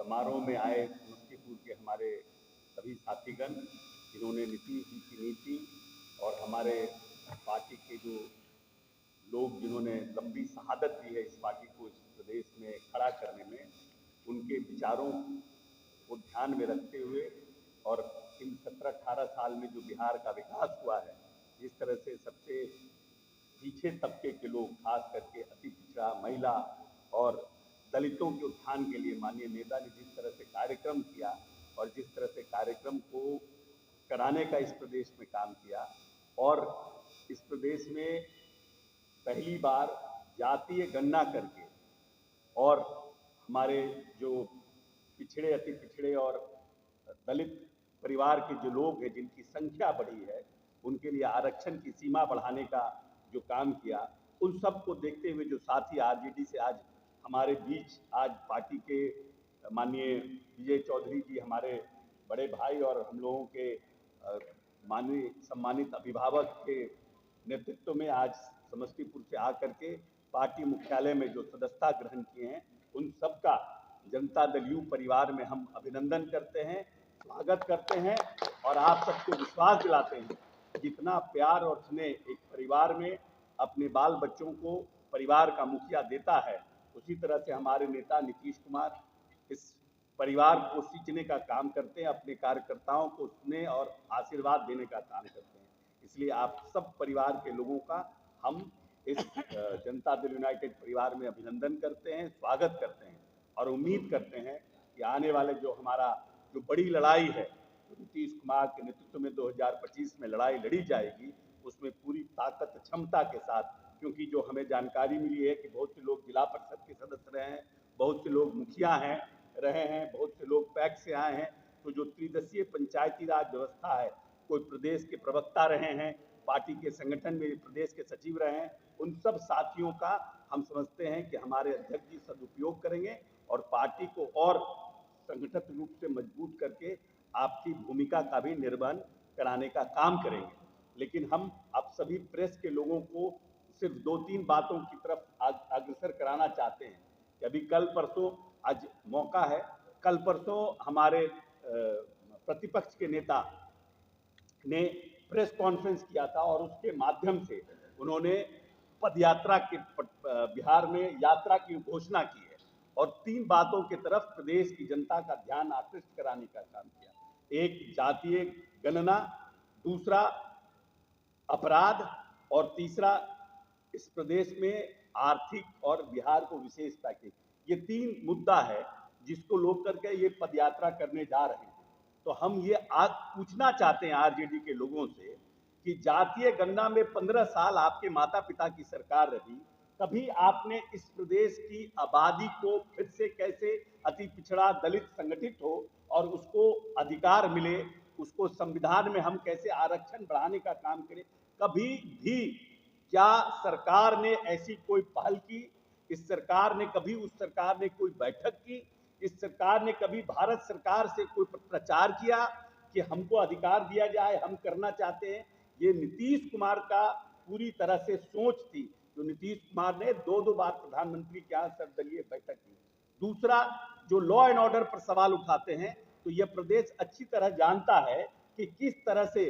समारोह में आए समस्तीपुर के हमारे सभी साथीगण, जिन्होंने नीतीश जी की नीति और हमारे पार्टी के जो लोग जिन्होंने लंबी शहादत दी है इस पार्टी को इस प्रदेश में खड़ा करने में, उनके विचारों को ध्यान में रखते हुए और इन 17-18 साल में जो बिहार का विकास हुआ है, जिस तरह से सबसे पीछे तबके के लोग, खास करके अति पिछड़ा, महिला और दलितों के उत्थान के लिए माननीय नेता ने जिस तरह से कार्यक्रम किया और जिस तरह से कार्यक्रम को कराने का इस प्रदेश में काम किया, और इस प्रदेश में पहली बार जातीय गणना करके और हमारे जो पिछड़े, अति पिछड़े और दलित परिवार के जो लोग हैं जिनकी संख्या बढ़ी है, उनके लिए आरक्षण की सीमा बढ़ाने का जो काम किया, उन सब को देखते हुए जो साथी आरजेडी से आज हमारे बीच, आज पार्टी के माननीय विजय चौधरी जी, हमारे बड़े भाई और हम लोगों के माननीय सम्मानित अभिभावक के नेतृत्व में आज समस्तीपुर से आकर के पार्टी मुख्यालय में जो सदस्यता ग्रहण किए हैं, उन सबका जनता दल यू परिवार में हम अभिनंदन करते हैं, स्वागत करते हैं और आप सबको विश्वास दिलाते हैं। जितना प्यार और स्नेह एक परिवार में अपने बाल बच्चों को परिवार का मुखिया देता है, उसी तरह से हमारे नेता नीतीश कुमार इस परिवार को सींचने का काम करते हैं, अपने कार्यकर्ताओं को स्नेह और आशीर्वाद देने का काम करते हैं। इसलिए आप सब परिवार के लोगों का हम इस जनता दल यूनाइटेड परिवार में अभिनंदन करते हैं, स्वागत करते हैं और उम्मीद करते हैं कि आने वाले जो हमारा जो बड़ी लड़ाई है, नीतीश कुमार के नेतृत्व में 2025 में लड़ाई लड़ी जाएगी, उसमें पूरी ताकत क्षमता के साथ, क्योंकि जो हमें जानकारी मिली है कि बहुत से लोग जिला परिषद के सदस्य रहे हैं, बहुत से लोग मुखिया रहे हैं, बहुत से लोग पैक्स से आए हैं, तो जो त्रिदशीय पंचायती राज व्यवस्था है, कोई प्रदेश के प्रवक्ता रहे हैं, पार्टी के संगठन में प्रदेश के सचिव रहे हैं, उन सब साथियों का हम समझते हैं कि हमारे अध्यक्ष जी सदुपयोग करेंगे और पार्टी को और संगठित रूप से मजबूत करके आपकी भूमिका का भी निर्वहन कराने का काम करेंगे। लेकिन हम आप सभी प्रेस के लोगों को सिर्फ 2-3 बातों की तरफ अग्रसर कराना चाहते हैं कि अभी कल परसों, आज मौका है, कल परसों हमारे प्रतिपक्ष के नेता ने प्रेस कॉन्फ्रेंस किया था और उसके माध्यम से उन्होंने पदयात्रा के बिहार में यात्रा की घोषणा की है और 3 बातों की तरफ प्रदेश की जनता का ध्यान आकृष्ट कराने का काम किया। एक जातीय गणना, दूसरा अपराध और तीसरा इस प्रदेश में आर्थिक और बिहार को विशेष पैकेज। ये 3 मुद्दा है जिसको लोग करके ये पदयात्रा करने जा रहे हैं। तो हम ये आज पूछना चाहते हैं आरजेडी के लोगों से कि जातीय गणना में 15 साल आपके माता पिता की सरकार रही, कभी आपने इस प्रदेश की आबादी को फिर से कैसे अति पिछड़ा दलित संगठित हो और उसको अधिकार मिले, उसको संविधान में हम कैसे आरक्षण बढ़ाने का काम करें, कभी भी क्या सरकार ने ऐसी कोई पहल की? इस सरकार ने कभी, उस सरकार ने कोई बैठक की? इस सरकार ने कभी भारत सरकार से कोई प्रचार किया कि हमको अधिकार दिया जाए, हम करना चाहते हैं? ये नीतीश कुमार का पूरी तरह से सोच थी, जो नीतीश कुमार ने 2-2 बार प्रधानमंत्री के यहाँ सर्वदलीय बैठक की। दूसरा, जो लॉ एंड ऑर्डर पर सवाल उठाते हैं, तो यह प्रदेश अच्छी तरह जानता है कि किस तरह से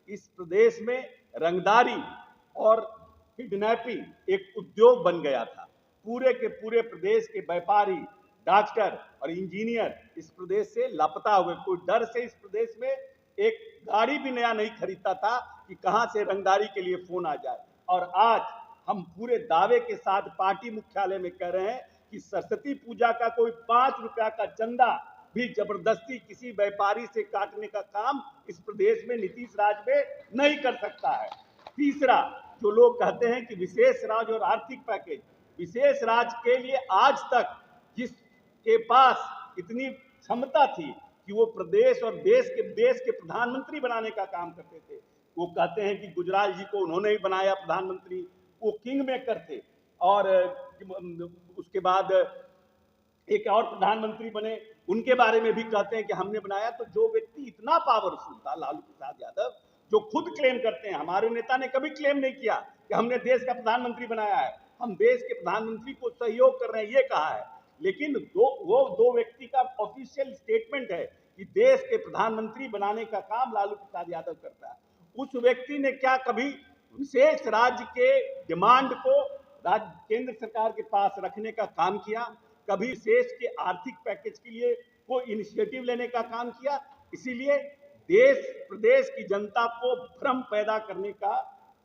इस प्रदेश में रंगदारी और किडनैपिंग एक उद्योग बन गया था। पूरे के पूरे प्रदेश के व्यापारी, डॉक्टर और इंजीनियर इस प्रदेश से लापता हुए। कोई डर से इस प्रदेश में एक गाड़ी भी नया नहीं खरीदता था कि कहां से रंगदारी के लिए फोन आ जाए। और आज हम पूरे दावे के साथ पार्टी मुख्यालय में कह रहे हैं कि सरस्वती पूजा का कोई 5 रुपया का चंदा भी जबरदस्ती किसी व्यापारी से काटने का काम इस प्रदेश में नीतीश राज में नहीं कर सकता है। तीसरा, जो लोग कहते हैं कि विशेष राज्य और आर्थिक पैकेज, विशेष राज्य के लिए आज तक जिसके पास इतनी क्षमता थी कि वो प्रदेश और देश के प्रधानमंत्री बनाने का काम करते थे, वो कहते हैं कि गुजराल जी को उन्होंने ही बनाया प्रधानमंत्री, वो किंग मेकर थे। और उसके बाद एक और प्रधानमंत्री बने, उनके बारे में भी कहते हैं कि हमने बनाया। तो जो व्यक्ति इतना पावरफुल था, लालू प्रसाद यादव, जो खुद क्लेम करते हैं, हमारे नेता ने कभी क्लेम नहीं किया कि हमने देश का प्रधानमंत्री बनाया है, हम देश के प्रधानमंत्री को सहयोग कर रहे हैं, ये कहा है। लेकिन वो दो व्यक्ति का ऑफिशियल स्टेटमेंट है कि देश के प्रधानमंत्री बनाने का काम लालू प्रसाद यादव करता है। उस व्यक्ति ने क्या कभी विशेष राज्य के डिमांड को केंद्र सरकार के पास रखने का काम किया? कभी विशेष के आर्थिक पैकेज के लिए कोई इनिशिएटिव लेने का काम किया? इसीलिए देश प्रदेश की जनता को भ्रम पैदा करने का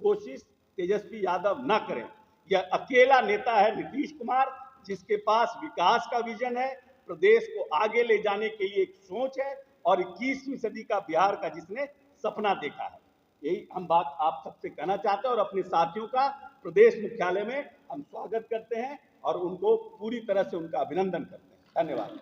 कोशिश तेजस्वी यादव न करें। यह अकेला नेता है नीतीश कुमार, जिसके पास विकास का विजन है, प्रदेश को आगे ले जाने के लिए एक सोच है और 21वीं सदी का बिहार का जिसने सपना देखा है। यही हम बात आप सबसे कहना चाहते हैं और अपने साथियों का प्रदेश मुख्यालय में हम स्वागत करते हैं और उनको पूरी तरह से उनका अभिनंदन करते हैं। धन्यवाद।